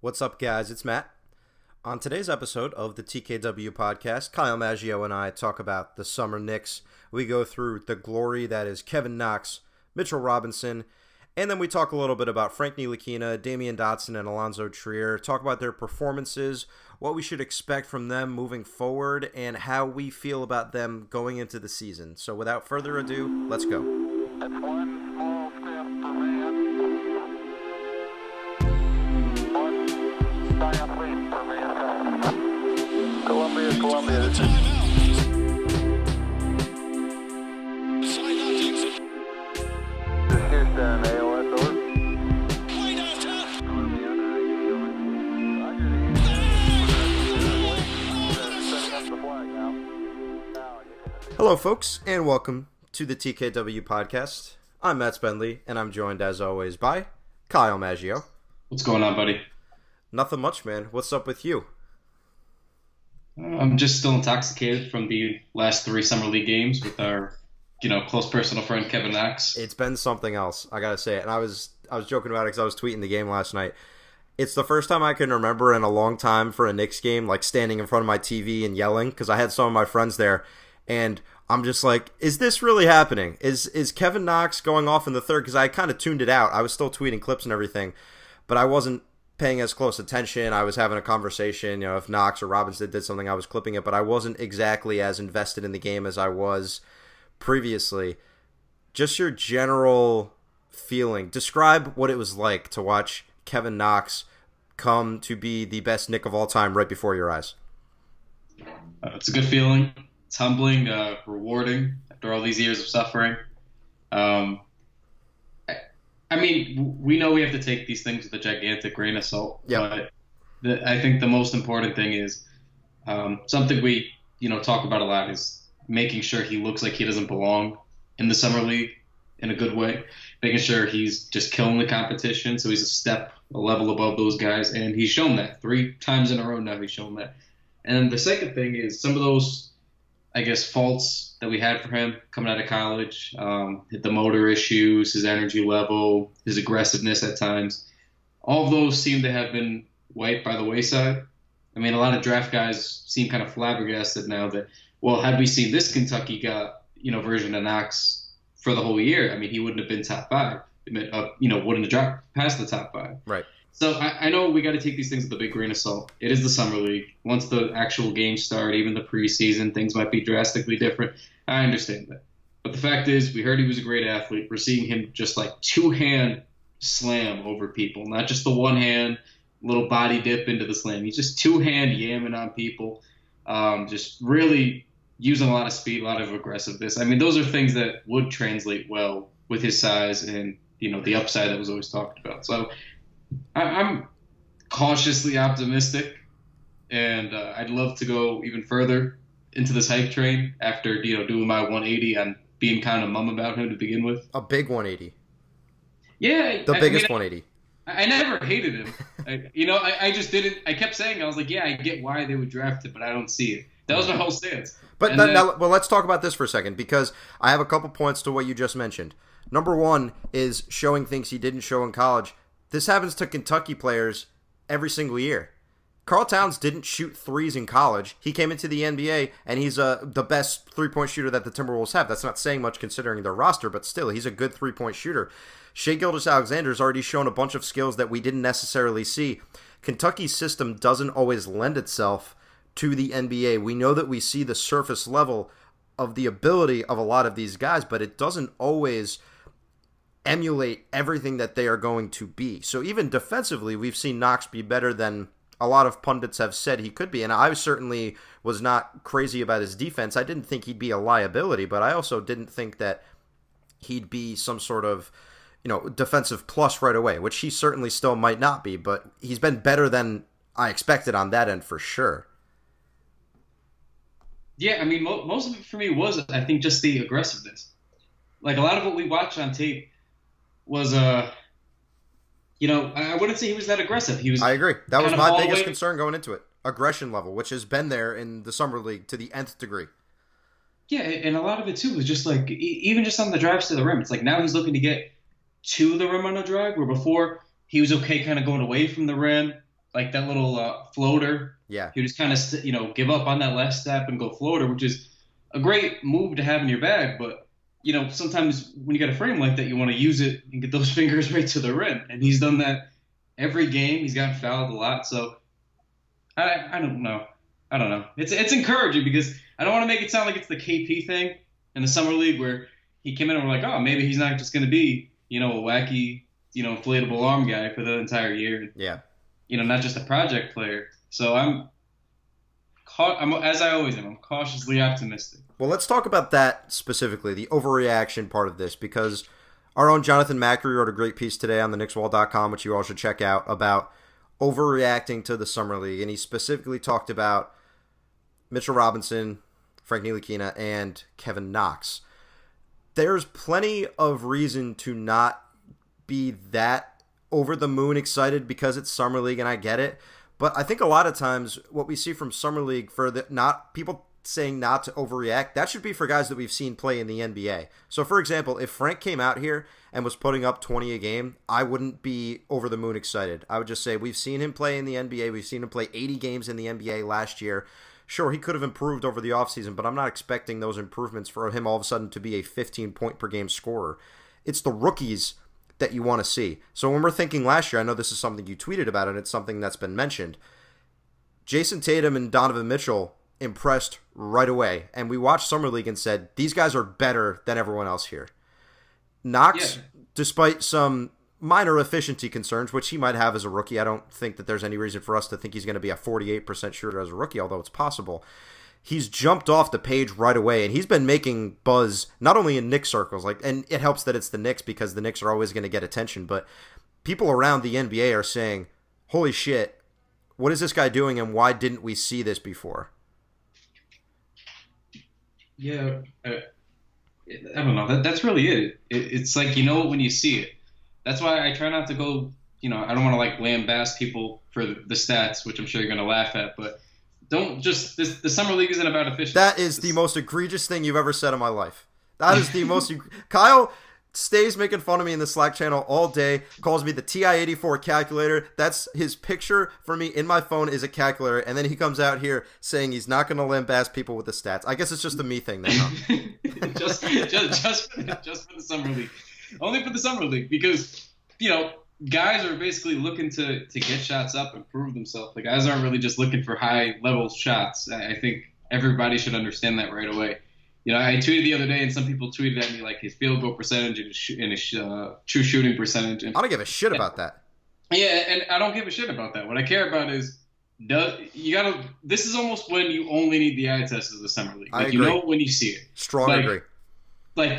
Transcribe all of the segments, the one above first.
What's up, guys? It's Matt. On today's episode of the TKW podcast, Kyle Maggio and I talk about the summer Knicks. We go through the glory that is Kevin Knox, Mitchell Robinson, and then we talk a little bit about Frank Ntilikina, Damyean Dotson, and Allonzo Trier, talk about their performances, what we should expect from them moving forward, and how we feel about them going into the season. So without further ado, let's go. That's one small step for man, one giant leap for mankind. Columbia, this is... This is Houston, AOS, over. Hello, folks, and welcome to the TKW podcast. I'm Matt Spendley, and I'm joined, as always, by Kyle Maggio. What's going on, buddy? Nothing much, man. What's up with you? I'm just still intoxicated from the last 3 Summer League games with our, close personal friend Kevin Knox. It's been something else, I gotta say it. And I was joking about it because I was tweeting the game last night. It's the first time I can remember in a long time for a Knicks game, like standing in front of my TV and yelling, because I had some of my friends there, and I'm just like, is this really happening? Is Kevin Knox going off in the third? Because I kind of tuned it out. I was still tweeting clips and everything, but I wasn't paying as close attention. I was having a conversation, if Knox or Robinson did something, I was clipping it, but I wasn't exactly as invested in the game as I was previously. Just your general feeling. Describe what it was like to watch Kevin Knox come to be the best Knick of all time right before your eyes. It's a good feeling. It's humbling, rewarding after all these years of suffering. We know we have to take these things with a gigantic grain of salt. Yeah. But I think the most important thing is something we talk about a lot is making sure he looks like he doesn't belong in the summer league in a good way, making sure he's just killing the competition, so he's a level above those guys, and he's shown that 3 times in a row now. He's shown that. And the second thing is some of those, I guess, faults that we had for him coming out of college, the motor issues, his energy level, his aggressiveness at times, all of those seem to have been wiped by the wayside. I mean, a lot of draft guys seem kind of flabbergasted now that, well, had we seen this Kentucky version of Knox for the whole year, I mean, he wouldn't have been top 5, wouldn't have dropped past the top 5. Right. So I know we got to take these things with a big grain of salt. It is the summer league. Once the actual games start, even the preseason, things might be drastically different. I understand that. But the fact is, we heard he was a great athlete. We're seeing him just like 2-hand slam over people, not just the 1-hand little body dip into the slam. He's just 2-hand yamming on people, just really using a lot of speed, a lot of aggressiveness. I mean, those are things that would translate well with his size and, the upside that was always talked about. So I'm cautiously optimistic, and I'd love to go even further into this hype train after, doing my 180 on being kind of mum about him to begin with. A big 180. Yeah. The biggest 180. I never hated him. I just didn't. I kept saying, I was like, yeah, I get why they would draft him, but I don't see it. That was my whole stance. But now, let's talk about this for a second, because I have a couple points to what you just mentioned. Number one is showing things he didn't show in college. This happens to Kentucky players every single year. Karl Towns didn't shoot threes in college. He came into the NBA, and he's the best three-point shooter that the Timberwolves have. That's not saying much considering their roster, but still, he's a good three-point shooter. Shai Gilgeous-Alexander's already shown a bunch of skills that we didn't necessarily see. Kentucky's system doesn't always lend itself to the NBA. We know that we see the surface level of the ability of a lot of these guys, but it doesn't always emulate everything that they are going to be. So even defensively, we've seen Knox be better than a lot of pundits have said he could be, and I certainly was not crazy about his defense. I didn't think he'd be a liability, but I also didn't think that he'd be some sort of defensive plus right away, which he certainly still might not be, but he's been better than I expected on that end for sure. Yeah, I mean, most of it for me was, I think, just the aggressiveness. Like, a lot of what we watched on tape was, I wouldn't say he was that aggressive. I agree. That was my biggest concern going into it. Aggression level, which has been there in the Summer League to the nth degree. Yeah, and a lot of it, too, was just like, even just on the drives to the rim. It's like now he's looking to get to the rim on a drive, where before he was okay kind of going away from the rim, like that little floater. Yeah. He would just kind of, give up on that last step and go floater, which is a great move to have in your bag. But, sometimes when you got a frame like that, you want to use it and get those fingers right to the rim. And he's done that every game. He's gotten fouled a lot. So I don't know. I don't know. It's encouraging because I don't want to make it sound like it's the KP thing in the summer league where he came in and we're like, oh, maybe he's not just going to be, a wacky, inflatable arm guy for the entire year. Yeah. Not just a project player. So I'm as I always am, I'm cautiously optimistic. Well, let's talk about that specifically, the overreaction part of this, because our own Jonathan Macri wrote a great piece today on the knickswall.com, which you all should check out, about overreacting to the summer league. And he specifically talked about Mitchell Robinson, Frank Ntilikina, and Kevin Knox. There's plenty of reason to not be that over the moon excited because it's summer league, and I get it. But I think a lot of times what we see from summer league for the not people saying not to overreact, that should be for guys that we've seen play in the NBA. So for example, if Frank came out here and was putting up 20 a game, I wouldn't be over the moon excited. I would just say we've seen him play in the NBA. We've seen him play 80 games in the NBA last year. Sure, he could have improved over the offseason, but I'm not expecting those improvements for him all of a sudden to be a 15-point per game scorer. It's the rookies that you want to see. So when we're thinking last year, I know this is something you tweeted about, and it's something that's been mentioned. Jason Tatum and Donovan Mitchell impressed right away, and we watched Summer League and said, these guys are better than everyone else here. Knox, despite some minor efficiency concerns, which he might have as a rookie, I don't think that there's any reason for us to think he's going to be a 48% shooter as a rookie, although it's possible. He's jumped off the page right away, and he's been making buzz not only in Knicks circles, and it helps that it's the Knicks because the Knicks are always going to get attention, but people around the NBA are saying, holy shit, what is this guy doing, and why didn't we see this before? Yeah, I don't know. That's really it. It's like, when you see it. That's why I try not to go, I don't want to lambast people for the stats, which I'm sure you're going to laugh at, but don't just, the summer league isn't about efficiency. That is the most egregious thing you've ever said in my life. That is the most, Kyle stays making fun of me in the Slack channel all day, calls me the TI-84 calculator. That's his picture for me in my phone is a calculator, and then he comes out here saying he's not going to lambast people with the stats. I guess it's just a me thing then, huh? just for the summer league. Only for the summer league because, guys are basically looking to get shots up and prove themselves. The guys aren't really just looking for high-level shots. I think everybody should understand that right away. I tweeted the other day, and some people tweeted at me his field goal percentage and his true shooting percentage. And I don't give a shit about that. Yeah, and I don't give a shit about that. What I care about is this is almost when you only need the eye test as a summer league. I agree. When you see it. Strong agree.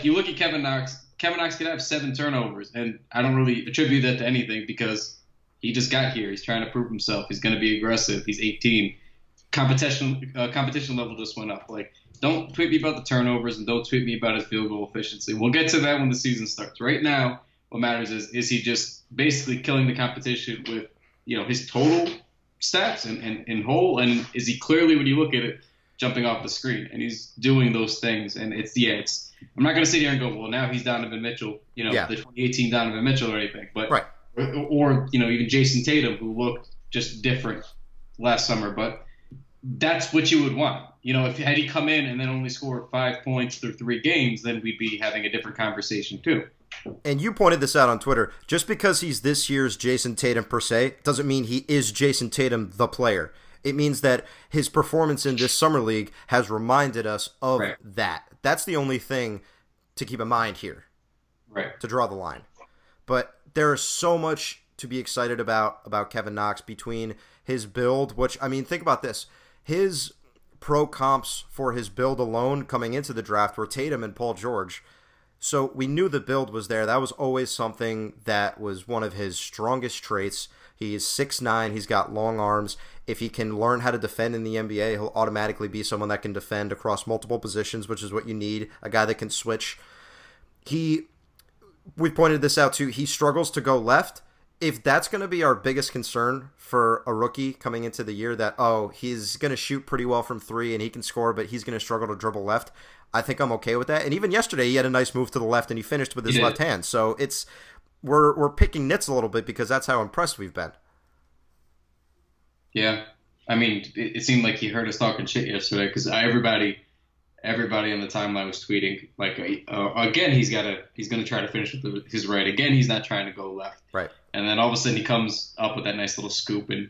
You look at Kevin Knox. Kevin Knox could have 7 turnovers, and I don't really attribute that to anything because he just got here. He's trying to prove himself. He's going to be aggressive. He's 18. Competition level just went up. Don't tweet me about the turnovers and don't tweet me about his field goal efficiency. We'll get to that when the season starts. Right now, what matters is he just basically killing the competition with his total stats and whole, and is he clearly, when you look at it, jumping off the screen, and he's doing those things, and it's I'm not going to sit here and go, well, now he's Donovan Mitchell, the 2018 Donovan Mitchell or anything, but right. or even Jason Tatum, who looked just different last summer, but that's what you would want. If had he come in and then only scored 5 points through 3 games, then we'd be having a different conversation too. And you pointed this out on Twitter. Just because he's this year's Jason Tatum per se doesn't mean he is Jason Tatum the player. It means that his performance in this summer league has reminded us of that. That's the only thing to keep in mind here, to draw the line. But there is so much to be excited about Kevin Knox between his build, which, think about this. His pro comps for his build alone coming into the draft were Tatum and Paul George. So we knew the build was there. That was always something that was one of his strongest traits. He's 6'9", he's got long arms. If he can learn how to defend in the NBA, he'll automatically be someone that can defend across multiple positions, which is what you need, a guy that can switch. We pointed this out too, he struggles to go left. If that's going to be our biggest concern for a rookie coming into the year, that, he's going to shoot pretty well from 3 and he can score, but he's going to struggle to dribble left, I think I'm okay with that. And even yesterday, he had a nice move to the left and he finished with his left hand. So we're picking nits a little bit because that's how impressed we've been. Yeah. I mean, it seemed like he heard us talking shit yesterday because everybody on the timeline was tweeting like, again, he's gonna try to finish with his right. Again, he's not trying to go left. Right. And then all of a sudden he comes up with that nice little scoop, and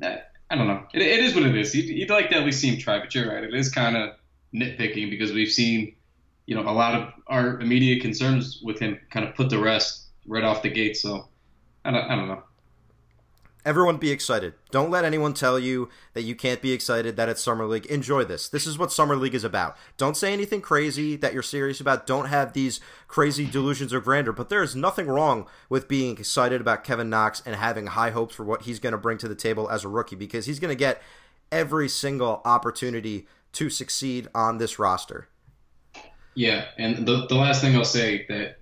I don't know. It is what it is. You'd like to at least see him try, but you're right. It is kind of nitpicking because we've seen, a lot of our immediate concerns with him kind of put to rest right off the gate. So I don't know. Everyone be excited. Don't let anyone tell you that you can't be excited that it's Summer League. Enjoy this. This is what Summer League is about. Don't say anything crazy that you're serious about. Don't have these crazy delusions of grandeur. But there is nothing wrong with being excited about Kevin Knox and having high hopes for what he's going to bring to the table as a rookie, because he's going to get every single opportunity to succeed on this roster. Yeah, and the last thing I'll say that,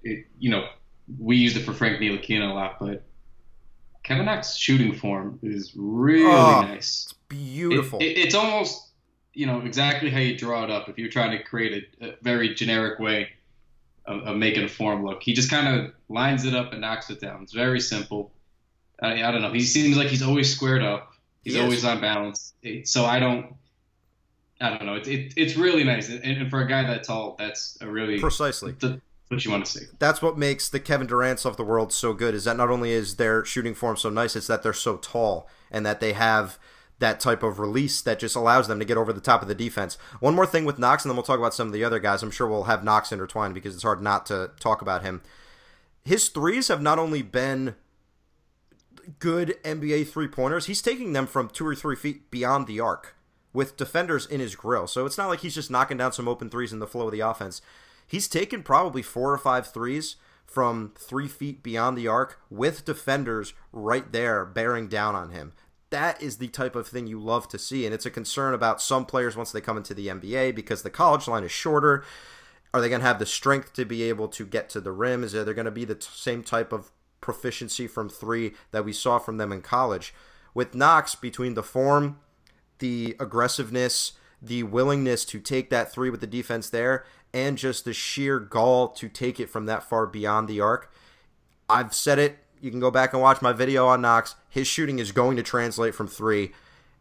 we used it for Frank Ntilikina a lot, but Kevin Knox's shooting form is really nice. It's beautiful. It's almost, exactly how you draw it up if you're trying to create a very generic way of making a form look. He just kind of lines it up and knocks it down. It's very simple. I don't know. He seems like he's always squared up. He's always on balance. So I don't know. It's really nice. And for a guy that tall, that's a really... Precisely. What you want to see. That's what makes the Kevin Durant's of the world so good, is that not only is their shooting form so nice, it's that they're so tall and that they have that type of release that just allows them to get over the top of the defense. One more thing with Knox, and then we'll talk about some of the other guys. I'm sure we'll have Knox intertwined because it's hard not to talk about him. His threes have not only been good NBA three-pointers, he's taking them from 2 or 3 feet beyond the arc with defenders in his grill. So it's not like he's just knocking down some open threes in the flow of the offense. He's taken probably 4 or 5 threes from 3 feet beyond the arc with defenders right there bearing down on him. That is the type of thing you love to see, and it's a concern about some players once they come into the NBA because the college line is shorter. Are they going to have the strength to be able to get to the rim? Is there going to be the same type of proficiency from 3 that we saw from them in college? With Knox, between the form, the aggressiveness, the willingness to take that 3 with the defense there, and just the sheer gall to take it from that far beyond the arc. I've said it. You can go back and watch my video on Knox. His shooting is going to translate from 3.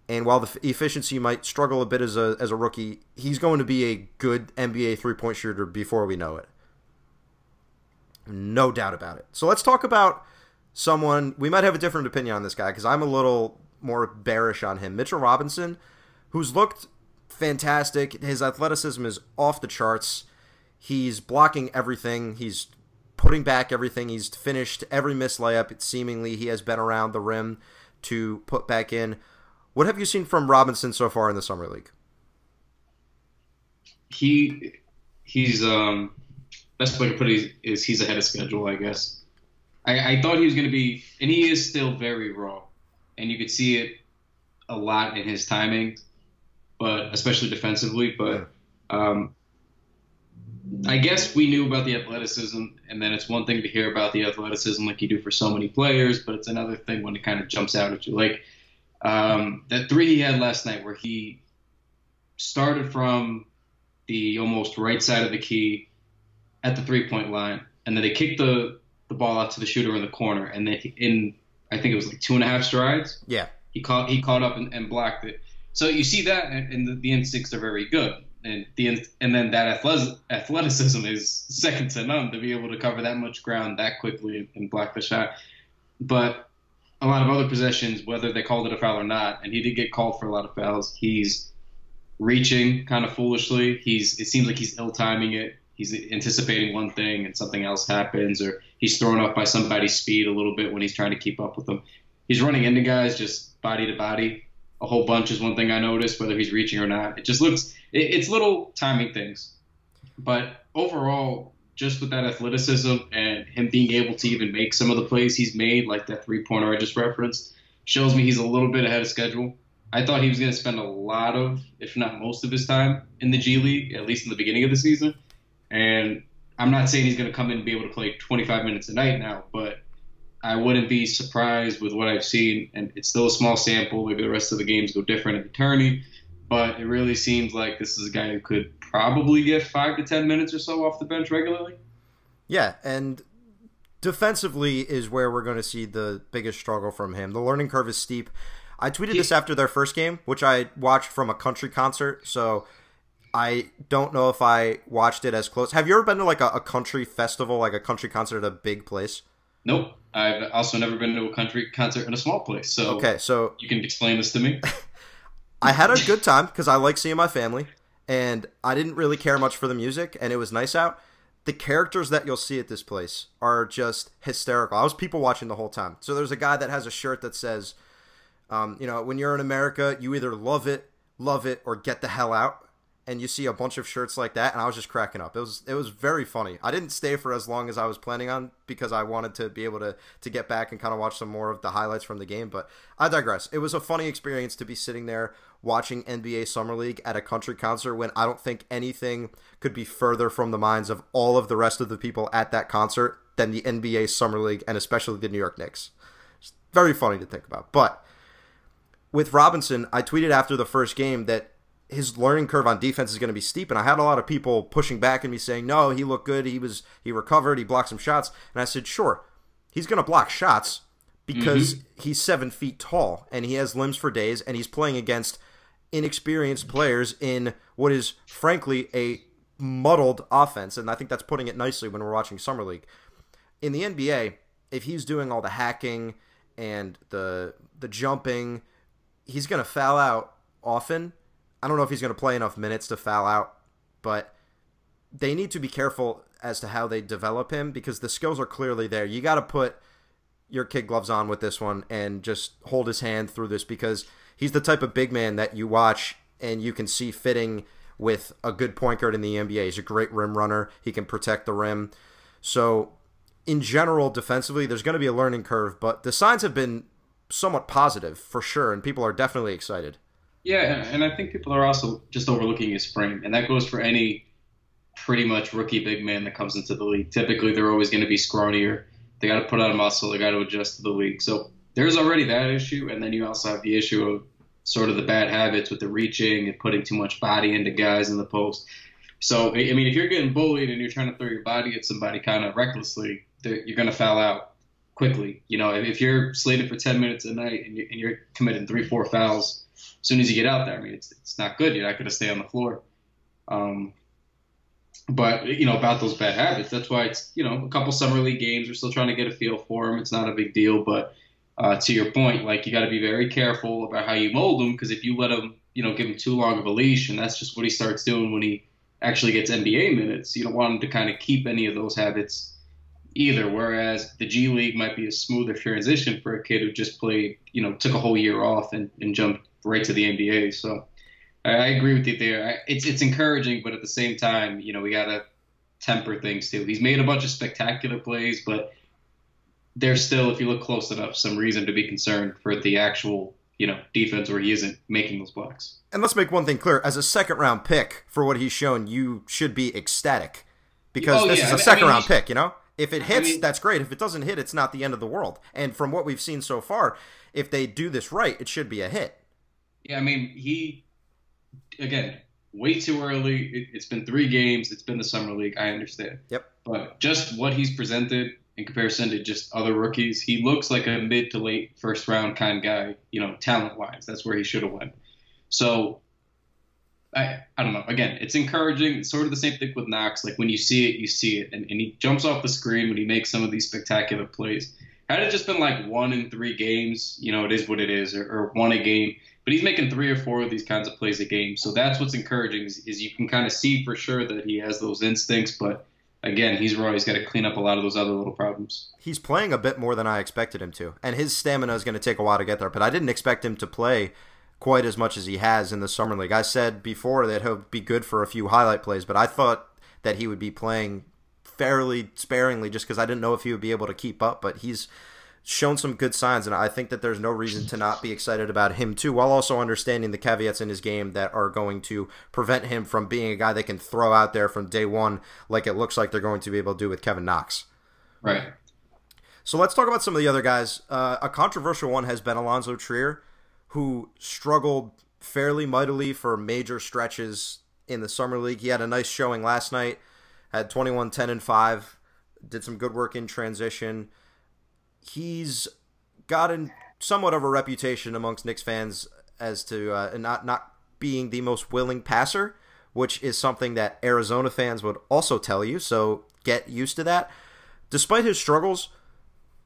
And while the efficiency might struggle a bit as a rookie, he's going to be a good NBA three-point shooter before we know it. No doubt about it. So let's talk about someone. We might have a different opinion on this guy because I'm a little more bearish on him. Mitchell Robinson, who's looked fantastic. His athleticism is off the charts. He's blocking everything. He's putting back everything. He's finished every missed layup. Seemingly, he has been around the rim to put back in. What have you seen from Robinson so far in the Summer League? He's best way to put it is he's ahead of schedule, I guess. I thought he was going to be, and he is still very raw, and you could see it a lot in his timing, but especially defensively. But I guess we knew about the athleticism, and then it's one thing to hear about the athleticism like you do for so many players, but it's another thing when it kind of jumps out at you. Like that 3 he had last night where he started from the almost right side of the key at the 3-point line, and then they kicked the ball out to the shooter in the corner, and then I think it was like 2.5 strides. Yeah. He caught up and blocked it. So you see that, and the instincts are very good, and then that athleticism is second to none to be able to cover that much ground that quickly and block the shot. But a lot of other possessions, whether they called it a foul or not, and he did get called for a lot of fouls, he's reaching kind of foolishly. It seems like he's ill-timing it. He's anticipating one thing and something else happens, or he's thrown off by somebody's speed a little bit when he's trying to keep up with them. He's running into guys just body to body. A whole bunch is one thing I noticed, whether he's reaching or not. It just looks – it's little timing things. But overall, just with that athleticism and him being able to even make some of the plays he's made, like that 3-pointer I just referenced, shows me he's a little bit ahead of schedule. I thought he was going to spend a lot of, if not most of his time in the G League, at least in the beginning of the season. And I'm not saying he's going to come in and be able to play 25 minutes a night now, but I wouldn't be surprised with what I've seen. And it's still a small sample. Maybe the rest of the games go different at the tourney. But it really seems like this is a guy who could probably get 5 to 10 minutes or so off the bench regularly. Yeah, and defensively is where we're going to see the biggest struggle from him. The learning curve is steep. I tweeted this after their first game, which I watched from a country concert, so I don't know if I watched it as close. Have you ever been to like a country festival, like a country concert at a big place? Nope. I've also never been to a country concert in a small place. So okay, so you can explain this to me. I had a good time because I like seeing my family, and I didn't really care much for the music, and it was nice out. The characters that you'll see at this place are just hysterical. I was people watching the whole time. So there's a guy that has a shirt that says, when you're in America, you either love it, or get the hell out. And you see a bunch of shirts like that, and I was just cracking up. It was very funny. I didn't stay for as long as I was planning on because I wanted to be able to get back and kind of watch some more of the highlights from the game. But I digress. It was a funny experience to be sitting there watching NBA Summer League at a country concert when I don't think anything could be further from the minds of all of the rest of the people at that concert than the NBA Summer League and especially the New York Knicks. It's very funny to think about. But with Robinson, I tweeted after the first game that his learning curve on defense is going to be steep, and I had a lot of people pushing back at me saying, no, he looked good, he recovered, he blocked some shots, and I said, sure, he's going to block shots because he's 7 feet tall, and he has limbs for days, and he's playing against inexperienced players in what is, frankly, a muddled offense, and I think that's putting it nicely when we're watching Summer League. In the NBA, if he's doing all the hacking and the jumping, he's going to foul out often. I don't know if he's going to play enough minutes to foul out, but they need to be careful as to how they develop him because the skills are clearly there. You got to put your kid gloves on with this one and just hold his hand through this because he's the type of big man that you watch and you can see fitting with a good point guard in the NBA. He's a great rim runner. He can protect the rim. So in general, defensively, there's going to be a learning curve, but the signs have been somewhat positive for sure, and people are definitely excited. Yeah, and I think people are also just overlooking his frame, and that goes for any pretty much rookie big man that comes into the league. Typically, they're always going to be scrawnier. They got to put on muscle. They got to adjust to the league. So there's already that issue, and then you also have the issue of sort of the bad habits with the reaching and putting too much body into guys in the post. So, I mean, if you're getting bullied and you're trying to throw your body at somebody kind of recklessly, you're going to foul out quickly. You know, if you're slated for 10 minutes a night and you're committing 3-4 fouls as soon as you get out there, I mean, it's not good. You're not going to stay on the floor. But, about those bad habits, that's why it's, a couple summer league games. We're still trying to get a feel for them. It's not a big deal. But to your point, like, you got to be very careful about how you mold him because if you let him, give him too long of a leash, and that's just what he starts doing when he actually gets NBA minutes, you don't want him to kind of keep any of those habits either, whereas the G League might be a smoother transition for a kid who just played, took a whole year off and jumped right to the NBA. So I agree with you there. It's encouraging, but at the same time, we got to temper things too. He's made a bunch of spectacular plays, but there's still, if you look close enough, some reason to be concerned for the actual, defense where he isn't making those blocks. And let's make one thing clear. As a second-round pick for what he's shown, you should be ecstatic because this is a second-round pick, If it hits, that's great. If it doesn't hit, it's not the end of the world. And from what we've seen so far, if they do this right, it should be a hit. Yeah, I mean, again, way too early. It's been 3 games. It's been the Summer League. I understand. Yep. But just what he's presented in comparison to just other rookies, he looks like a mid to late first-round kind of guy, talent-wise. That's where he should have went. So I don't know. Again, it's encouraging. It's sort of the same thing with Knox. Like, when you see it, you see it. And he jumps off the screen when he makes some of these spectacular plays. Had it just been like 1 in 3 games, it is what it is, or 1 a game. But he's making 3 or 4 of these kinds of plays a game. So that's what's encouraging is you can kind of see for sure that he has those instincts. But, again, he's got to clean up a lot of those other little problems. He's playing a bit more than I expected him to. And his stamina is going to take a while to get there. But I didn't expect him to play quite as much as he has in the Summer League. I said before that he'll be good for a few highlight plays, but I thought that he would be playing fairly sparingly just because I didn't know if he would be able to keep up, but he's shown some good signs, and I think that there's no reason to not be excited about him too, while also understanding the caveats in his game that are going to prevent him from being a guy that can throw out there from day one like it looks like they're going to be able to do with Kevin Knox. Right. So let's talk about some of the other guys. A controversial one has been Allonzo Trier, who struggled fairly mightily for major stretches in the Summer League. He had a nice showing last night, had 21, 10, and 5, did some good work in transition. He's gotten somewhat of a reputation amongst Knicks fans as to not being the most willing passer, which is something that Arizona fans would also tell you, so get used to that. Despite his struggles,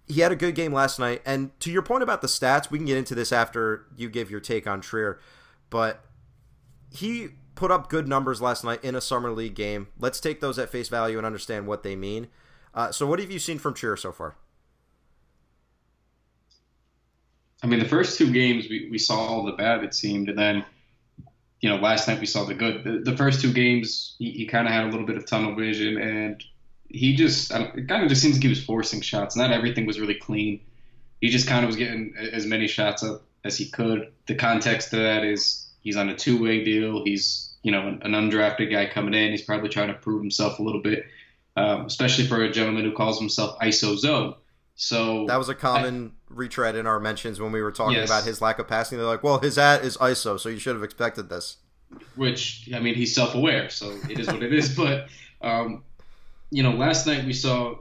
he had a good game last night, and to your point about the stats, we can get into this after you give your take on Trier, but he put up good numbers last night in a Summer League game. Let's take those at face value and understand what they mean. So what have you seen from Trier so far? I mean, the first two games we saw all the bad, it seemed, and then, last night we saw the good. The first two games, he kind of had a little bit of tunnel vision, and it kind of just seems like he was forcing shots. Not everything was really clean. He just kind of was getting as many shots up as he could. The context of that is he's on a two-way deal. He's, an undrafted guy coming in. He's probably trying to prove himself a little bit, especially for a gentleman who calls himself ISO Zone. So that was a common retread in our mentions when we were talking about his lack of passing. They're like, well, his at is ISO, so you should have expected this. Which, I mean, he's self-aware, so it is what it is. But, last night we saw,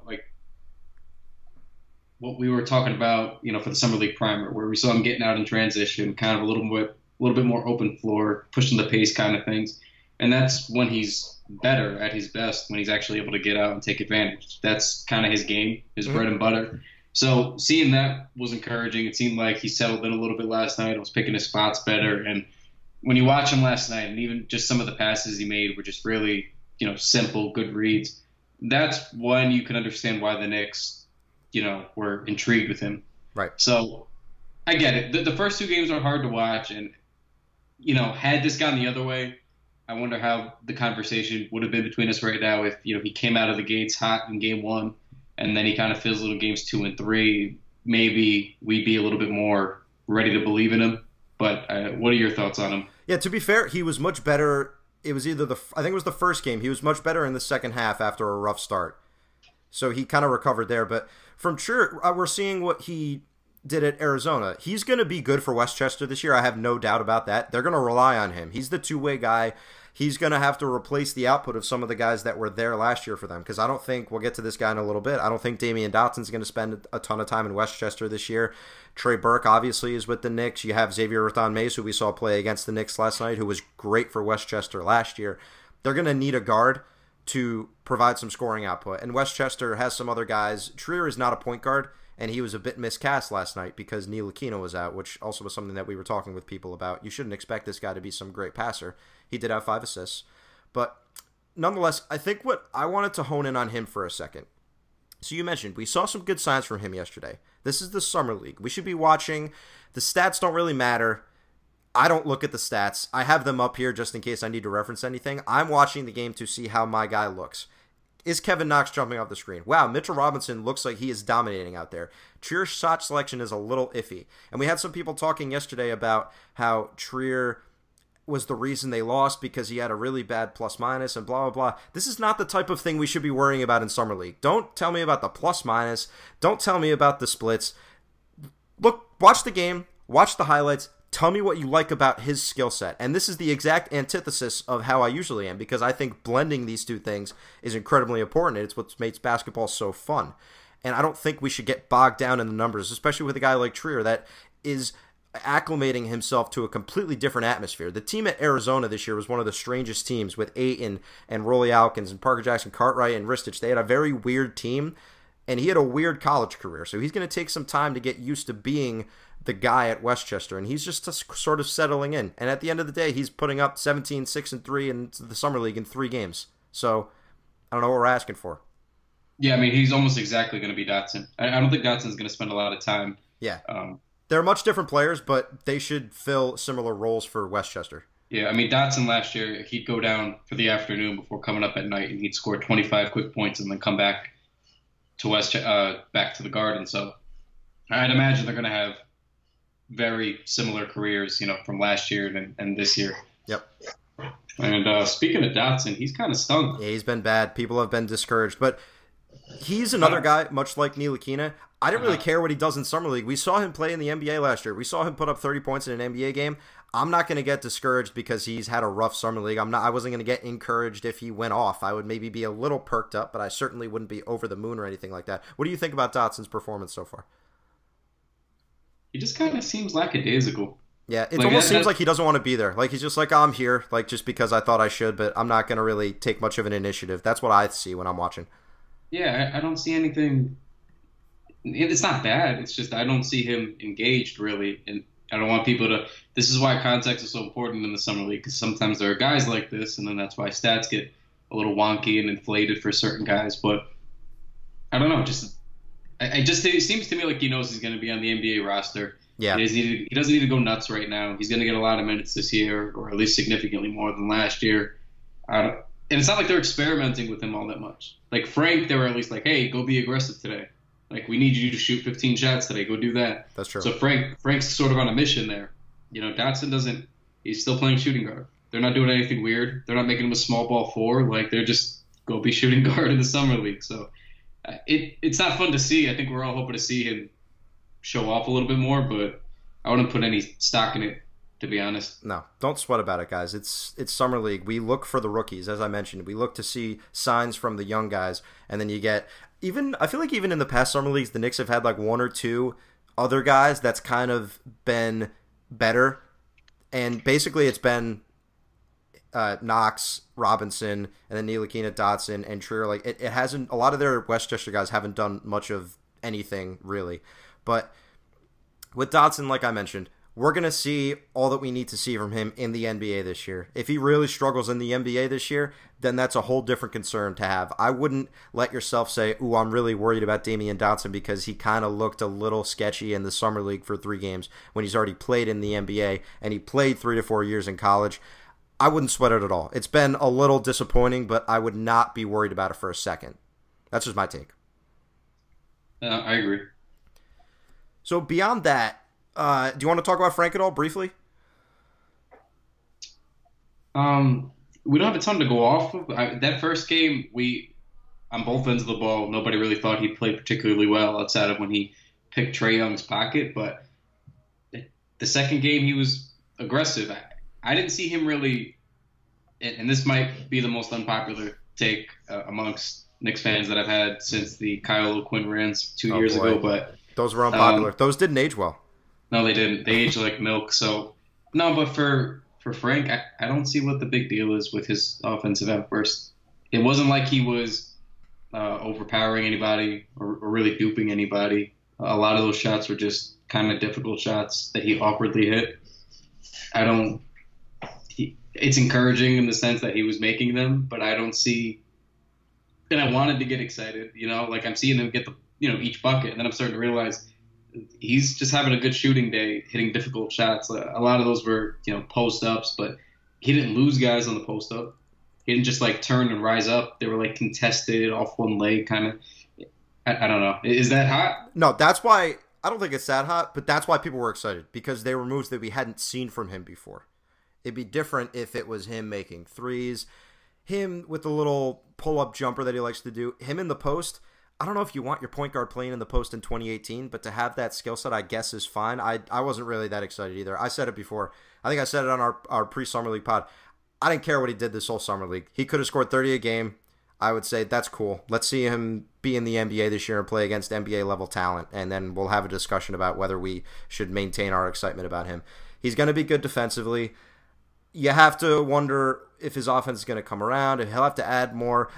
what we were talking about, for the Summer League primer, where we saw him getting out in transition, kind of a little bit more open floor, pushing the pace kind of things. And that's when he's better at his best, when he's actually able to get out and take advantage. That's kind of his game, his bread and butter. So seeing that was encouraging. It seemed like he settled in a little bit last night and was picking his spots better. And when you watch him last night, and even just some of the passes he made were just really, simple, good reads, that's when you can understand why the Knicks, were intrigued with him. Right. So I get it. The first two games are hard to watch, and, had this gone the other way, I wonder how the conversation would have been between us right now if, he came out of the gates hot in game one and then he kind of fizzled in games 2 and 3. Maybe we'd be a little bit more ready to believe in him. But what are your thoughts on him? Yeah, to be fair, he was much better. It was either I think it was the first game. He was much better in the second half after a rough start. So he kind of recovered there. But from Trier, we're seeing what he did at Arizona. He's going to be good for Westchester this year. I have no doubt about that. They're going to rely on him. He's the two-way guy. He's going to have to replace the output of some of the guys that were there last year for them, because I don't think, we'll get to this guy in a little bit, I don't think Damyean Dotson's going to spend a ton of time in Westchester this year. Trey Burke obviously is with the Knicks. You have Xavier Mays, who we saw play against the Knicks last night, who was great for Westchester last year. They're going to need a guard to provide some scoring output, and Westchester has some other guys. Trier is not a point guard, and he was a bit miscast last night because Ntilikina was out, which also was something that we were talking with people about. You shouldn't expect this guy to be some great passer. He did have 5 assists. But nonetheless, I think what I wanted to hone in on him for a second. So you mentioned we saw some good signs from him yesterday. This is the Summer League. We should be watching. The stats don't really matter. I don't look at the stats. I have them up here just in case I need to reference anything. I'm watching the game to see how my guy looks. Is Kevin Knox jumping off the screen? Wow, Mitchell Robinson looks like he is dominating out there. Trier's shot selection is a little iffy. And we had some people talking yesterday about how Trier was the reason they lost because he had a really bad plus-minus and blah, blah, blah. This is not the type of thing we should be worrying about in Summer League. Don't tell me about the plus-minus. Don't tell me about the splits. Look, watch the game. Watch the highlights. Tell me what you like about his skill set. And this is the exact antithesis of how I usually am, because I think blending these two things is incredibly important. It's what makes basketball so fun. And I don't think we should get bogged down in the numbers, especially with a guy like Trier that is acclimating himself to a completely different atmosphere. The team at Arizona this year was one of the strangest teams with Ayton and Rolly Alkins and Parker Jackson Cartwright and Ristich. They had a very weird team, and he had a weird college career. So he's going to take some time to get used to being the guy at Westchester, and he's just sort of settling in. And at the end of the day, he's putting up 17, 6, and 3 in the Summer League in 3 games. So I don't know what we're asking for. Yeah, I mean, he's almost exactly going to be Dotson. I don't think Dotson's going to spend a lot of time. Yeah. They're much different players, but they should fill similar roles for Westchester. Yeah, I mean, Dotson last year, he'd go down for the afternoon before coming up at night, and he'd score 25 quick points and then come back to back to the Garden. So I'd imagine they're going to have very similar careers, from last year and this year. Yep. And speaking of Dotson, he's kind of stunk. Yeah, he's been bad. People have been discouraged, but he's another guy, much like Ntilikina. I didn't really care what he does in Summer League. We saw him play in the NBA last year. We saw him put up 30 points in an NBA game. I'm not going to get discouraged because he's had a rough Summer League. I wasn't going to get encouraged if he went off. I would maybe be a little perked up, but I certainly wouldn't be over the moon or anything like that. What do you think about Dotson's performance so far? he just kind of seems lackadaisical. Yeah, it Like almost seems like he doesn't want to be there. Like he's just like, I'm here, like just because I thought I should, but I'm not going to really take much of an initiative. That's what I see when I'm watching. yeah, I don't see anything. It's not bad. It's just I don't see him engaged really, and I don't want people to. This is why context is so important in the summer league because sometimes there are guys like this, and then that's why stats get a little wonky and inflated for certain guys. But I don't know. I just it seems to me like he knows he's going to be on the NBA roster. Yeah. He doesn't need to go nuts right now. He's going to get a lot of minutes this year, or at least significantly more than last year. And it's not like they're experimenting with him all that much. Like Frank, they were at least like, hey, go be aggressive today. Like we need you to shoot 15 shots today. Go do that. That's true. So Frank's sort of on a mission there. Dotson doesn't. He's still playing shooting guard. They're not doing anything weird. They're not making him a small ball four. Like they're just go be shooting guard in the summer league. So it's not fun to see. I think we're all hoping to see him show off a little bit more, but I wouldn't put any stock in it, to be honest. No, don't sweat about it, guys. It's summer league. We look for the rookies, as I mentioned. We look to see signs from the young guys, and then you get I feel like even in the past summer leagues, the Knicks have had like one or two other guys that's kind of been better, and basically it's been Knox, Robinson, and then Ntilikina, Dotson, and Trier. Like it hasn't. A lot of their Westchester guys haven't done much of anything really, but with Dotson, like I mentioned, we're going to see all that we need to see from him in the NBA this year. If he really struggles in the NBA this year, then that's a whole different concern to have. I wouldn't let yourself say, ooh, I'm really worried about Damyean Dotson because he kind of looked a little sketchy in the summer league for 3 games when he's already played in the NBA and he played 3 to 4 years in college. I wouldn't sweat it at all. It's been a little disappointing, but I would not be worried about it for a second. That's just my take. I agree. So beyond that, do you want to talk about Frank at all briefly? We don't have a ton to go off of. That first game, on both ends of the ball, nobody really thought he played particularly well outside of when he picked Trae Young's pocket. But the second game, he was aggressive. I didn't see him really, and this might be the most unpopular take amongst Knicks fans that I've had since the Kyle O'Quinn rants 2 years ago, but those were unpopular. Those didn't age well. No, they didn't. They aged like milk. So, no, but for Frank, I don't see what the big deal is with his offensive outburst. It wasn't like he was overpowering anybody or really duping anybody. A lot of those shots were just kind of difficult shots that he awkwardly hit. It's encouraging in the sense that he was making them, but I don't see. And I wanted to get excited, like I'm seeing him get each bucket, and then I'm starting to realize he's just having a good shooting day, hitting difficult shots. A lot of those were, post ups, but he didn't lose guys on the post up. He didn't just like turn and rise up. They were like contested off one leg, kind of. I don't know. Is that hot? No, that's why I don't think it's that hot, but that's why people were excited because they were moves that we hadn't seen from him before. It'd be different if it was him making threes, him with the little pull-up jumper that he likes to do, him in the post. I don't know if you want your point guard playing in the post in 2018, but to have that skill set, I guess, is fine. I wasn't really that excited either. I said it before. I think I said it on our pre-Summer League pod. I didn't care what he did this whole Summer League. He could have scored 30 a game. I would say that's cool. Let's see him be in the NBA this year and play against NBA-level talent, and then we'll have a discussion about whether we should maintain our excitement about him. He's going to be good defensively. You have to wonder if his offense is going to come around, if he'll have to add more.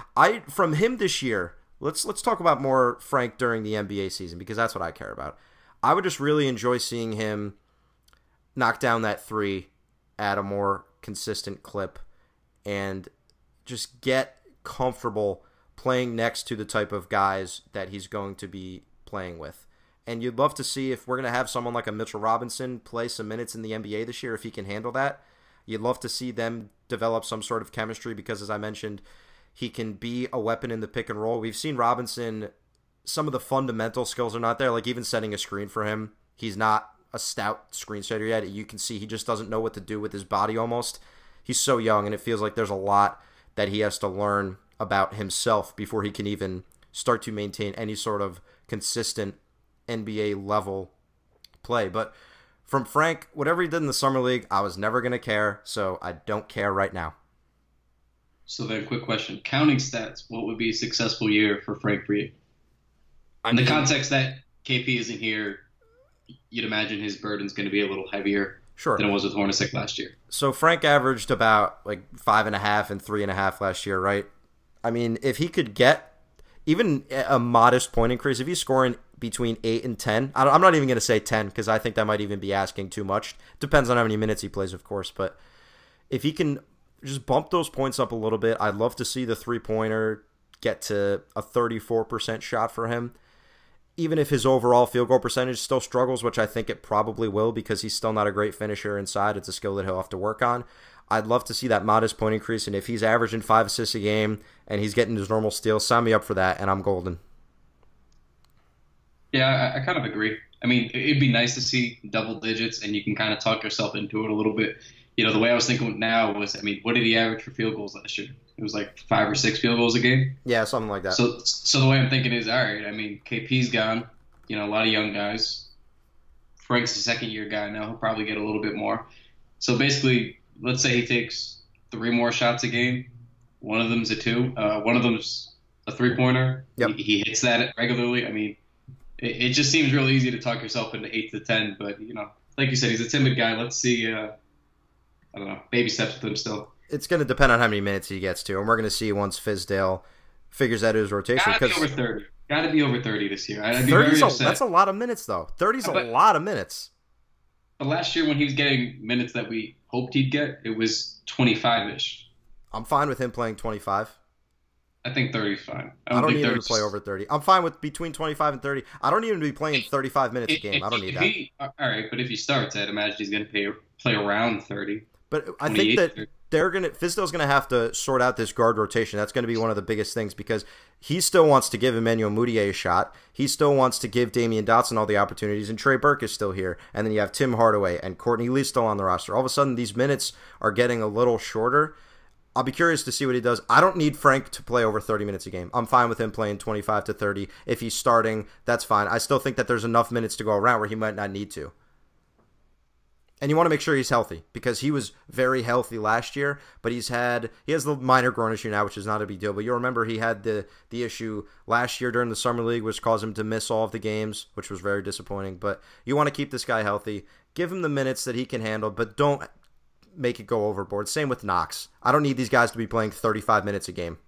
From him this year, let's talk about more Frank during the NBA season because that's what I care about. I would just really enjoy seeing him knock down that three at a more consistent clip and just get comfortable playing next to the type of guys that he's going to be playing with. And you'd love to see if we're going to have someone like a Mitchell Robinson play some minutes in the NBA this year, if he can handle that. You'd love to see them develop some sort of chemistry because, as I mentioned, he can be a weapon in the pick and roll. We've seen Robinson, some of the fundamental skills are not there, like even setting a screen for him. He's not a stout screen setter yet. You can see he just doesn't know what to do with his body almost. He's so young, and it feels like there's a lot that he has to learn about himself before he can even start to maintain any sort of consistent NBA level play. But from Frank, whatever he did in the Summer League, I was never going to care, so I don't care right now. So then, quick question. Counting stats, what would be a successful year for Frank for you? In the context that KP isn't here, you'd imagine his burden's going to be a little heavier Sure. than it was with Hornacek last year. So Frank averaged about like 5.5 and 3.5 last year, right? I mean, if he could get even a modest point increase, if he's scoring between 8 and 10, I'm not even going to say 10 because I think that might even be asking too much. Depends on how many minutes he plays, of course. But if he can just bump those points up a little bit, I'd love to see the three-pointer get to a 34% shot for him. Even if his overall field goal percentage still struggles, which I think it probably will because he's still not a great finisher inside. It's a skill that he'll have to work on. I'd love to see that modest point increase, and if he's averaging 5 assists a game and he's getting his normal steals, sign me up for that, and I'm golden. Yeah, I kind of agree. I mean, it'd be nice to see double digits, and you can kind of talk yourself into it a little bit. You know, the way I was thinking now was, I mean, what did he average for field goals last year? It was like 5 or 6 field goals a game. Yeah, something like that. So the way I'm thinking is, all right, I mean, KP's gone. You know, a lot of young guys. Frank's a second-year guy now. He'll probably get a little bit more. So basically, let's say he takes 3 more shots a game. One of them's a 2. One of them's a three-pointer. Yep. He hits that regularly. I mean, it just seems real easy to talk yourself into 8 to 10. But, you know, like you said, he's a timid guy. Let's see, I don't know, baby steps with him still. It's going to depend on how many minutes he gets to, and we're going to see once Fizdale figures out his rotation. Gotta be over 30. Got to be over 30 this year. I'd be 30's very upset. That's a lot of minutes, though. 30's a lot of minutes. But last year when he was getting minutes that we hoped he'd get, it was 25-ish. I'm fine with him playing 25. I think 30 is fine. I don't need him to play over 30. I'm fine with between 25 and 30. I don't need him to be playing 35 minutes a game. I don't need that. All right, but if he starts, I'd imagine he's going to play around 30. But I think that Fizdale's going to have to sort out this guard rotation. That's going to be one of the biggest things because he still wants to give Emmanuel Mudiay a shot. He still wants to give Damyean Dotson all the opportunities, and Trey Burke is still here. And then you have Tim Hardaway and Courtney Lee still on the roster. All of a sudden, these minutes are getting a little shorter. I'll be curious to see what he does. I don't need Frank to play over 30 minutes a game. I'm fine with him playing 25 to 30. If he's starting, that's fine. I still think that there's enough minutes to go around where he might not need to. And you want to make sure he's healthy because he was very healthy last year, but he has the minor groin issue now, which is not a big deal. But you'll remember he had the issue last year during the summer league, which caused him to miss all of the games, which was very disappointing. But you want to keep this guy healthy, give him the minutes that he can handle, but don't make it go overboard. Same with Knox. I don't need these guys to be playing 35 minutes a game.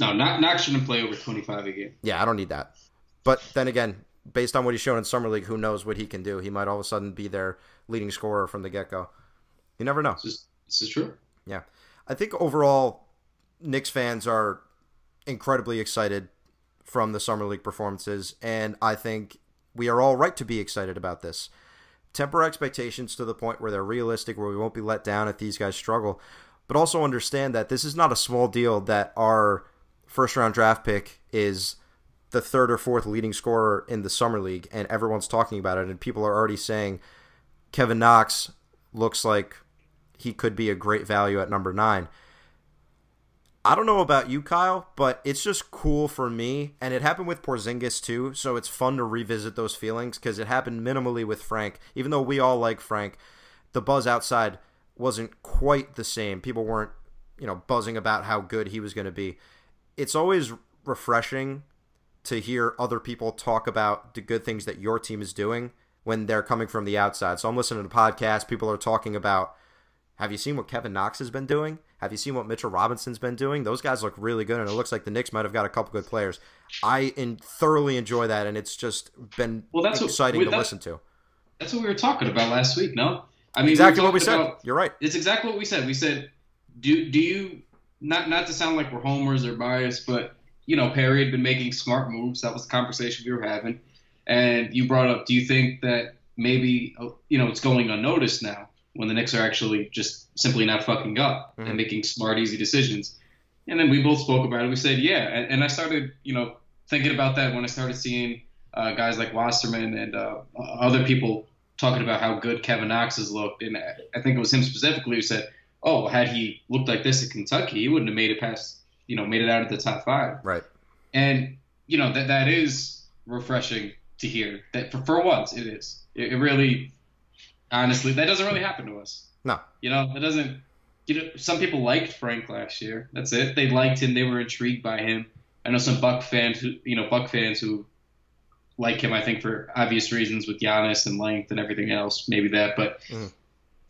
No, Knox shouldn't play over 25 a game. Yeah, I don't need that. But then again, based on what he's shown in Summer League, who knows what he can do. He might all of a sudden be their leading scorer from the get-go. You never know. This is true. Yeah. I think overall, Knicks fans are incredibly excited from the Summer League performances, and I think we are all right to be excited about this. Temper expectations to the point where they're realistic, where we won't be let down if these guys struggle, but also understand that this is not a small deal that our first-round draft pick is the 3rd or 4th leading scorer in the Summer League, and everyone's talking about it, and people are already saying Kevin Knox looks like he could be a great value at number 9. I don't know about you, Kyle, but it's just cool for me, and it happened with Porzingis too, so it's fun to revisit those feelings because it happened minimally with Frank. Even though we all like Frank, the buzz outside wasn't quite the same. People weren't, buzzing about how good he was going to be. It's always refreshing to hear other people talk about the good things that your team is doing when they're coming from the outside. So I'm listening to podcasts. People are talking about, have you seen what Kevin Knox has been doing? Have you seen what Mitchell Robinson's been doing? Those guys look really good, and it looks like the Knicks might have got a couple good players. I thoroughly enjoy that, and it's just been exciting to listen to. That's what we were talking about last week, no? I mean, exactly what we said. You're right. It's exactly what we said. We said, do you, not to sound like we're homers or biased, but Perry had been making smart moves. That was the conversation we were having. And you brought up, do you think that maybe, it's going unnoticed now when the Knicks are actually just simply not fucking up and making smart, easy decisions? And then we both spoke about it. We said, yeah. And I started, thinking about that when I started seeing guys like Wasserman and other people talking about how good Kevin Knox has looked. And I think it was him specifically who said, oh, had he looked like this at Kentucky, he wouldn't have made it past, made it out of the top 5. Right. And, that is refreshing to hear. That for once, it is. It really, honestly, that doesn't really happen to us. No. It doesn't, some people liked Frank last year. That's it. They liked him. They were intrigued by him. I know some Buck fans who, like him, I think, for obvious reasons with Giannis and length and everything else. Maybe that, but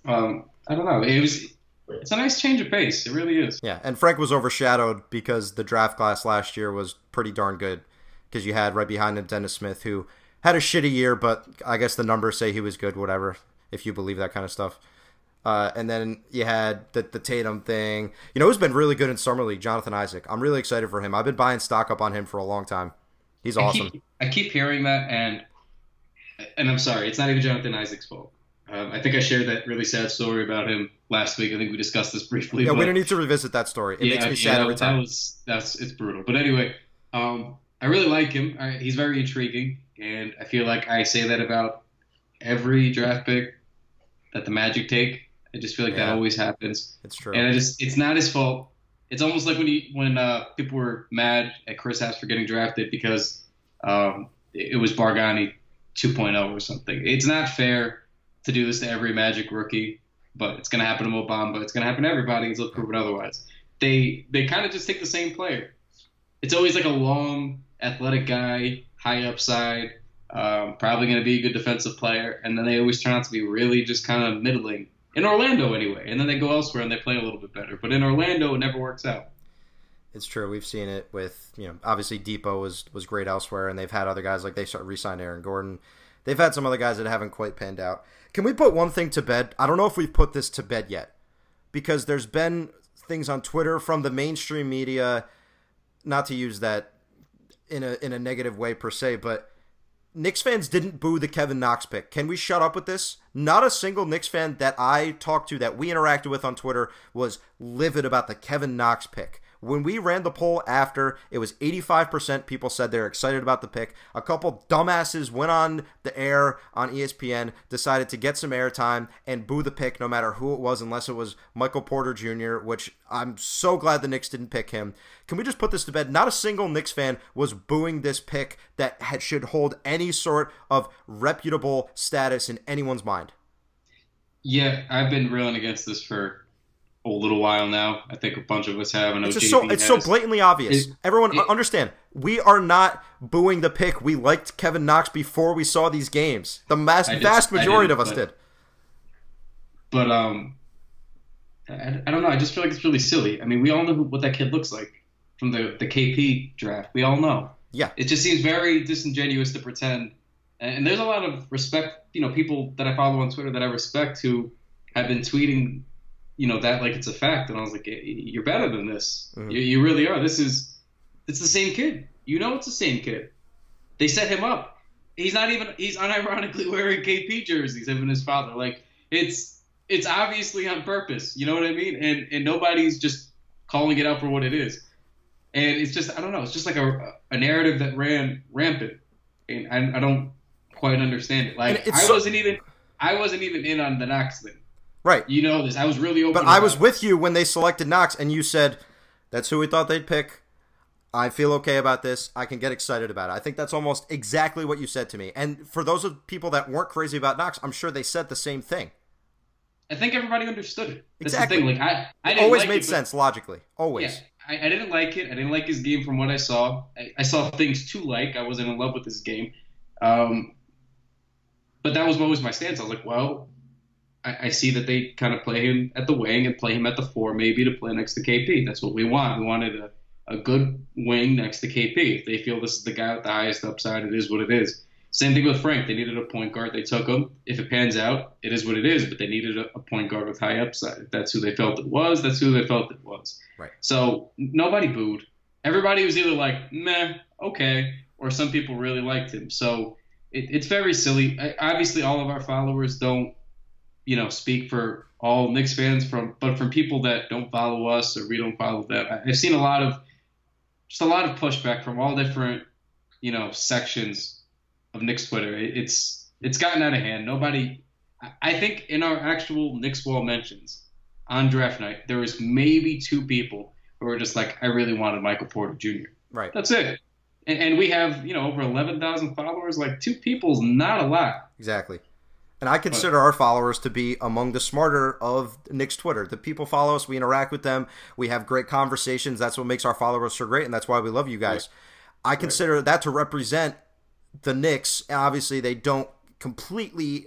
I don't know. It's a nice change of pace. It really is. Yeah, and Frank was overshadowed because the draft class last year was pretty darn good. Because you had right behind him Dennis Smith, who had a shitty year, but I guess the numbers say he was good, whatever, if you believe that kind of stuff. And then you had the Tatum thing. You know who's been really good in Summer League? Jonathan Isaac. I'm really excited for him. I've been buying stock up on him for a long time. He's awesome. I keep hearing that, and I'm sorry, it's not even Jonathan Isaac's fault. I think I shared that really sad story about him last week. I think we discussed this briefly. Yeah, we don't need to revisit that story. It makes me sad every time. It's brutal. But anyway, I really like him. He's very intriguing, and I feel like I say that about every draft pick that the Magic take. I just feel like that always happens. It's true. And it's not his fault. It's almost like when people were mad at Chris House for getting drafted because it was Bargani 2.0 or something. It's not fair to do this to every Magic rookie, but it's going to happen to Mo Bamba. It's going to happen to everybody until proven otherwise. They kind of just take the same player. It's always like a long, athletic guy, high upside, probably going to be a good defensive player, and then they always turn out to be really just kind of middling. In Orlando, anyway. And then they go elsewhere and they play a little bit better. But in Orlando, it never works out. It's true. We've seen it with, obviously Depot was great elsewhere, and they've had other guys like they re-signed Aaron Gordon. They've had some other guys that haven't quite panned out. Can we put one thing to bed? I don't know if we've put this to bed yet, because there's been things on Twitter from the mainstream media, not to use that in a negative way per se, but Knicks fans didn't boo the Kevin Knox pick. Can we shut up with this? Not a single Knicks fan that I talked to, that we interacted with on Twitter, was livid about the Kevin Knox pick. When we ran the poll after, it was 85% people said they're excited about the pick. A couple dumbasses went on the air on ESPN, decided to get some airtime and boo the pick no matter who it was, unless it was Michael Porter Jr., which I'm so glad the Knicks didn't pick him. Can we just put this to bed? Not a single Knicks fan was booing this pick that should hold any sort of reputable status in anyone's mind. Yeah, I've been railing against this for a little while now. I think a bunch of us have. It's so blatantly obvious. Everyone understand. We are not booing the pick. We liked Kevin Knox before we saw these games. The vast majority of us did. But I don't know. I just feel like it's really silly. I mean, we all know what that kid looks like from the KP draft. We all know. Yeah. It just seems very disingenuous to pretend. And there's a lot of respect, people that I follow on Twitter that I respect who have been tweeting that like it's a fact. And I was like, you're better than this. Mm-hmm. You really are. It's the same kid. It's the same kid. They set him up. He's unironically wearing KP jerseys, him and his father. Like, it's obviously on purpose. You know what I mean? And nobody's just calling it out for what it is. And it's just, I don't know. It's just like a narrative that ran rampant. And I don't quite understand it. Like, I wasn't even in on the Knox thing. Right. You know this. I was really open. But I was with you when they selected Knox, and you said, that's who we thought they'd pick. I feel okay about this. I can get excited about it. I think that's almost exactly what you said to me. And for those of people that weren't crazy about Knox, I'm sure they said the same thing. I think everybody understood it. That's exactly. The thing. Like, I it always made sense logically. Always. Yeah, I didn't like it. I didn't like his game from what I saw. I saw things to like. I wasn't in love with his game. But that was always my stance. I was like, well, I see that they kind of play him at the wing and play him at the 4 maybe to play next to KP. That's what we want. We wanted a good wing next to KP. If they feel this is the guy with the highest upside, it is what it is. Same thing with Frank. They needed a point guard. They took him. If it pans out, it is what it is. But they needed a point guard with high upside. If that's who they felt it was, that's who they felt it was. Right. So nobody booed. Everybody was either like, meh, okay, or some people really liked him. So it's very silly. Obviously, all of our followers don't, speak for all Knicks fans, but from people that don't follow us or we don't follow them. I've seen a lot of pushback from all different, sections of Knicks Twitter. It's gotten out of hand. I think in our actual Knicks Wall mentions on draft night, there was maybe 2 people who were just like, I really wanted Michael Porter Jr. Right. That's it. And we have, over 11,000 followers. Like, 2 people's not a lot. Exactly. And I consider our followers to be among the smarter of Knicks Twitter. The people follow us. We interact with them. We have great conversations. That's what makes our followers so great, and that's why we love you guys. Right. I consider that to represent the Knicks, obviously they don't completely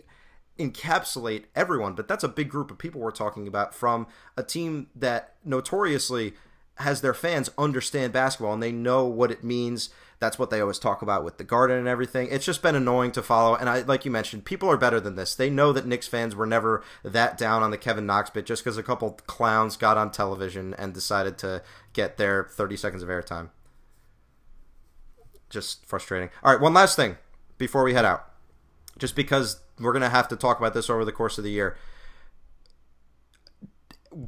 encapsulate everyone, but that's a big group of people we're talking about from a team that notoriously has their fans understand basketball and they know what it means. That's what they always talk about with the Garden and everything. It's just been annoying to follow, and like you mentioned, people are better than this. They know that Knicks fans were never that down on the Kevin Knox bit just because a couple clowns got on television and decided to get their 30 seconds of airtime. Just frustrating. All right, one last thing before we head out, just because we're going to have to talk about this over the course of the year.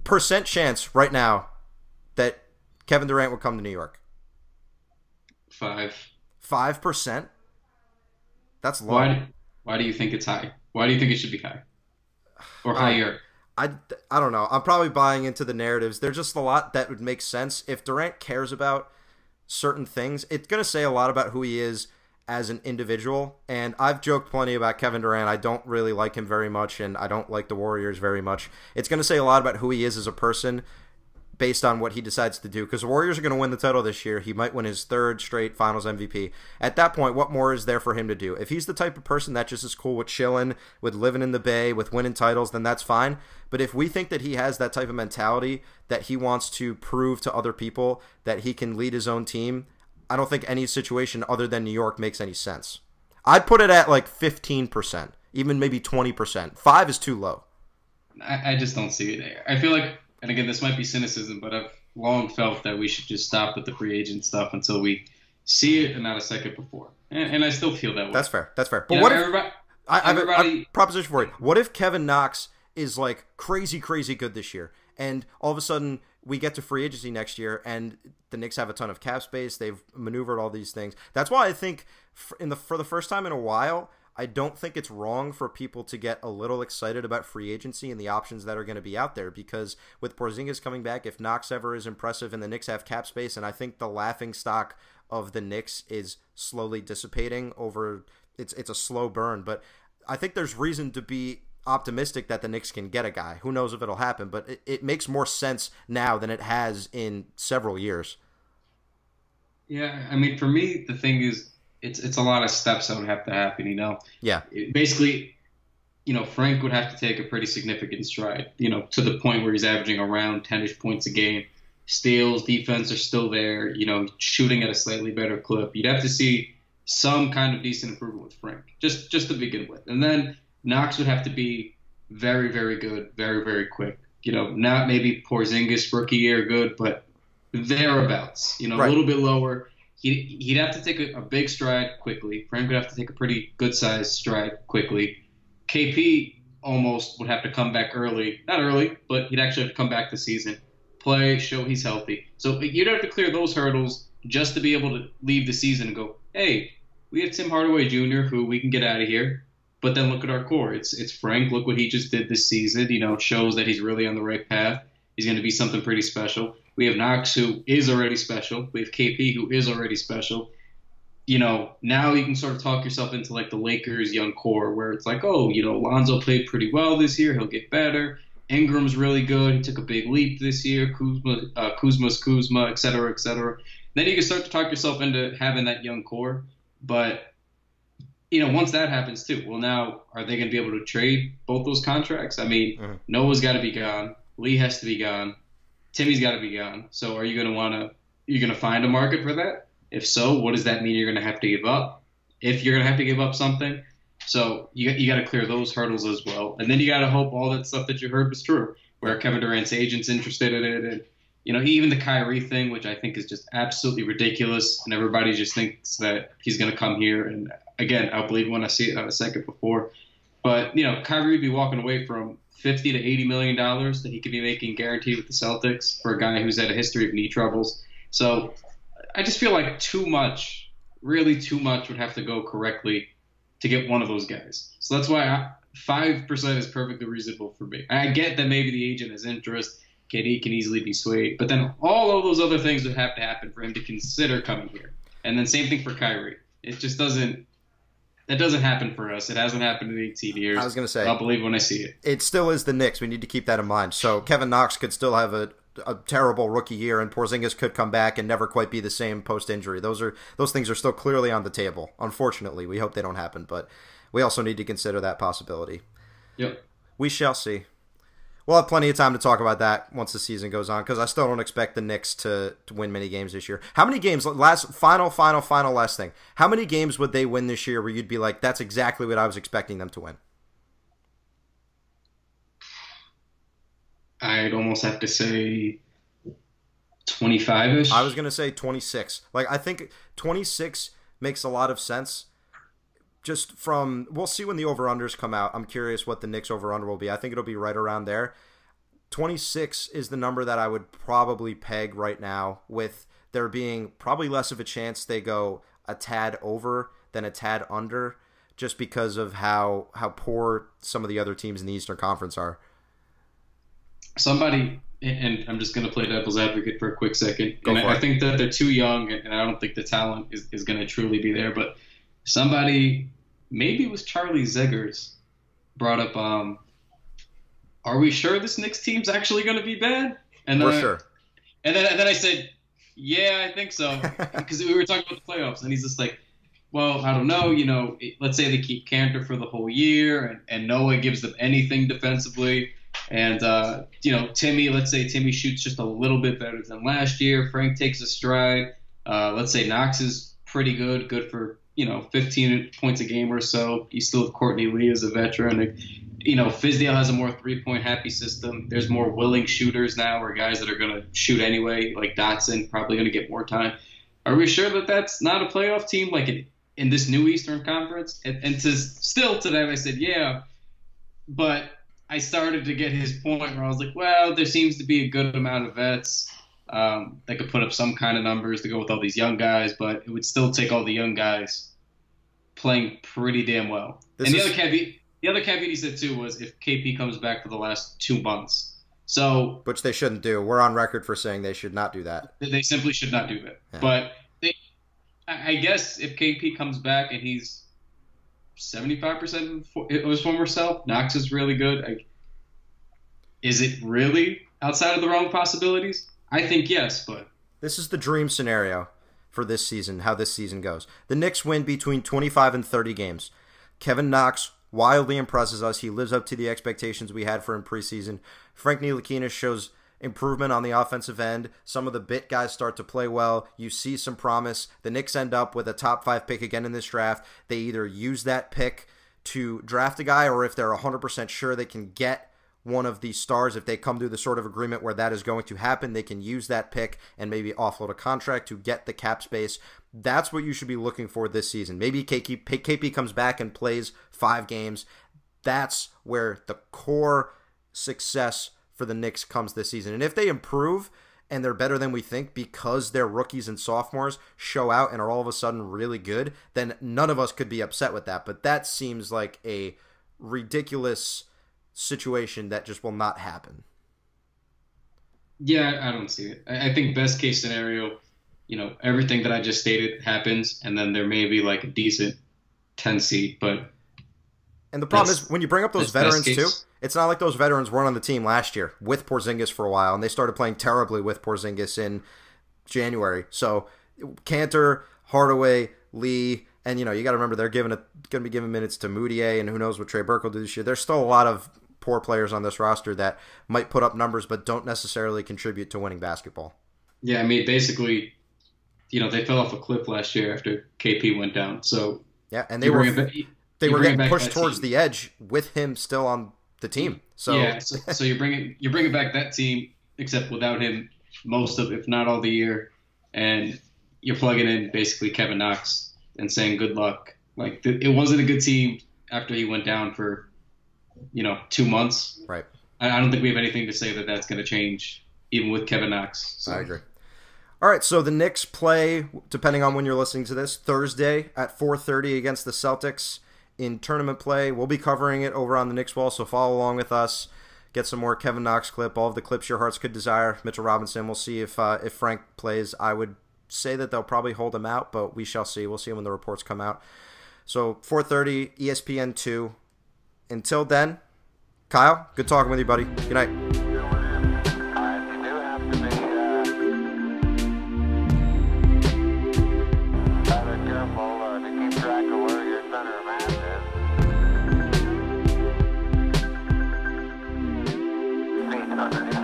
Percent chance right now that Kevin Durant would come to New York? 5%? That's low. Why do you think it's high? Why do you think it should be high? Or higher? I don't know. I'm probably buying into the narratives. There's just a lot that would make sense. If Durant cares about certain things, it's going to say a lot about who he is as an individual. And I've joked plenty about Kevin Durant. I don't really like him very much, and I don't like the Warriors very much. It's going to say a lot about who he is as a person based on what he decides to do, because the Warriors are going to win the title this year. He might win his third straight Finals MVP. At that point, what more is there for him to do? If he's the type of person that just is cool with chilling, with living in the Bay, with winning titles, then that's fine. But if we think that he has that type of mentality, that he wants to prove to other people that he can lead his own team, I don't think any situation other than New York makes any sense. I'd put it at like 15%, even maybe 20%. 5 is too low. I just don't see it there. I feel like, and again, this might be cynicism, but I've long felt that we should just stop with the free agent stuff until we see it and not a second before. And I still feel that way. That's fair. But what if I have a proposition for you? What if Kevin Knox is like crazy good this year, and all of a sudden we get to free agency next year, and the Knicks have a ton of cap space. They've maneuvered all these things. That's why I think for the first time in a while, I don't think it's wrong for people to get a little excited about free agency and the options that are going to be out there, because with Porzingis coming back, if Knox ever is impressive and the Knicks have cap space, and I think the laughing stock of the Knicks is slowly dissipating over, it's a slow burn, but I think there's reason to be optimistic that the Knicks can get a guy. Who knows if it'll happen, but it makes more sense now than it has in several years. Yeah, I mean, for me, the thing is, it's a lot of steps that would have to happen, you know? Yeah. Basically, you know, Frank would have to take a pretty significant stride, you know, to the point where he's averaging around 10-ish points a game. Steals, defense are still there, you know, shooting at a slightly better clip. You'd have to see some kind of decent improvement with Frank, just to begin with. And then Knox would have to be very, very good, very, very quick. You know, not maybe Porzingis rookie year good, but thereabouts, you know, right. A little bit lower. He'd have to take a big stride quickly. Frank would have to take a pretty good-sized stride quickly. KP almost would have to come back early. Not early, but he'd actually have to come back this season, play, show he's healthy. So you'd have to clear those hurdles just to be able to leave the season and go, hey, we have Tim Hardaway Jr., who we can get out of here. But then look at our core. It's Frank. Look what he just did this season. You know, it shows that he's really on the right path. He's going to be something pretty special. We have Knox, who is already special. We have KP, who is already special. You know, now you can sort of talk yourself into like the Lakers' young core, where it's like, oh, you know, Lonzo played pretty well this year. He'll get better. Ingram's really good. He took a big leap this year. Kuzma's Kuzma, et cetera, et cetera. Then you can start to talk yourself into having that young core. But, you know, once that happens too, well, now are they going to be able to trade both those contracts? I mean, Noah's got to be gone. Lee has to be gone. Timmy's got to be gone. So are you going to find a market for that? If so, what does that mean you're going to have to give up? If you're going to have to give up something. So you got to clear those hurdles as well. And then you got to hope all that stuff that you heard was true, where Kevin Durant's agent's interested in it. And, you know, even the Kyrie thing, which I think is just absolutely ridiculous. And everybody just thinks that he's going to come here. And again, I'll believe when I see it, not a second before. But, you know, Kyrie would be walking away from $50 to $80 million that he could be making guaranteed with the Celtics for a guy who's had a history of knee troubles. So I just feel like too much, really too much would have to go correctly to get one of those guys. So that's why 5% is perfectly reasonable for me. I get that maybe the agent has interest. KD can easily be swayed. But then all of those other things would have to happen for him to consider coming here. And then same thing for Kyrie. It just doesn't. That doesn't happen for us. It hasn't happened in 18 years. I was going to say, I'll believe when I see it. It still is the Knicks. We need to keep that in mind. So Kevin Knox could still have a a terrible rookie year, and Porzingis could come back and never quite be the same post-injury. Those things are still clearly on the table. Unfortunately, we hope they don't happen, but we also need to consider that possibility. Yep. We shall see. We'll have plenty of time to talk about that once the season goes on, because I still don't expect the Knicks to win many games this year. How many games, last thing, how many games would they win this year where you'd be like, that's exactly what I was expecting them to win? I'd almost have to say 25-ish. I was going to say 26. I think 26 makes a lot of sense. Just from, we'll see when the over-unders come out. I'm curious what the Knicks over-under will be. I think it'll be right around there. 26 is the number that I would probably peg right now, with there being probably less of a chance they go a tad over than a tad under, just because of how poor some of the other teams in the Eastern Conference are. Somebody, and I'm just going to play devil's advocate for a quick second. Go for it. I think that they're too young, and I don't think the talent is going to truly be there. But somebody, maybe it was Charlie Zeggers, brought up, are we sure this Knicks team's actually going to be bad? And For sure. And then I said, yeah, I think so. Because we were talking about the playoffs. And he's just like, well, I don't know. Let's say they keep Cantor for the whole year, and Noah gives them anything defensively. And, Timmy, let's say Timmy shoots just a little bit better than last year. Frank takes a stride. Let's say Knox is pretty good for, 15 points a game or so. You still have Courtney Lee as a veteran. Fizdale has a more three-point happy system. There's more willing shooters now, or guys that are going to shoot anyway, like Dotson, probably going to get more time. Are we sure that that's not a playoff team in this new Eastern Conference? And to them, I said, yeah, but I started to get his point where I was like, well, there seems to be a good amount of vets that could put up some kind of numbers to go with all these young guys, but it would still take all the young guys playing pretty damn well. The other caveat he said too was if KP comes back for the last 2 months. So, which they shouldn't do. We're on record for saying they should not do that. They simply should not do that. Yeah. But I guess if KP comes back and he's 75% of his former self, Knox is really good. Is it really outside of the realm of possibilities? I think yes, but this is the dream scenario for this season, how this season goes. The Knicks win between 25 and 30 games. Kevin Knox wildly impresses us. He lives up to the expectations we had for him preseason. Frank Ntilikina shows improvement on the offensive end. Some of the bit guys start to play well. You see some promise. The Knicks end up with a top 5 pick again in this draft. They either use that pick to draft a guy, or if they're 100% sure they can get one of these stars, if they come to the sort of agreement where that is going to happen, they can use that pick and maybe offload a contract to get the cap space. That's what you should be looking for this season. Maybe KP comes back and plays 5 games. That's where the core success for the Knicks comes this season. And if they improve and they're better than we think because their rookies and sophomores show out and are all of a sudden really good, then none of us could be upset with that. But that seems like a ridiculous situation that just will not happen. Yeah, I don't see it. I think best case scenario, everything that I just stated happens, and then there may be like a decent 10 seed. And the problem is when you bring up those veterans too, it's not like those veterans weren't on the team last year with Porzingis for a while, and they started playing terribly with Porzingis in January. So Cantor, Hardaway, Lee, and you got to remember they're going to be giving minutes to Moutier, and who knows what Trey Burke will do this year. There's still a lot of poor players on this roster that might put up numbers but don't necessarily contribute to winning basketball. Yeah, I mean, basically, they fell off a cliff last year after KP went down. So yeah, and they were getting pushed towards the edge with him still on the team. So yeah, so you're bringing back that team, except without him most of, if not all, the year, and you're plugging in basically Kevin Knox and saying good luck. Like it wasn't a good team after he went down for 2 months. Right. I don't think we have anything to say that that's going to change, even with Kevin Knox. So. I agree. All right, so the Knicks play, depending on when you're listening to this, Thursday at 4:30 against the Celtics in tournament play. We'll be covering it over on the Knicks Wall, so follow along with us. Get some more Kevin Knox clip, all of the clips your hearts could desire. Mitchell Robinson, we'll see if Frank plays. I would say that they'll probably hold him out, but we shall see. We'll see when the reports come out. So 4:30, ESPN 2. Until then, Kyle, good talking with you, buddy. Good night. I do have to underneath.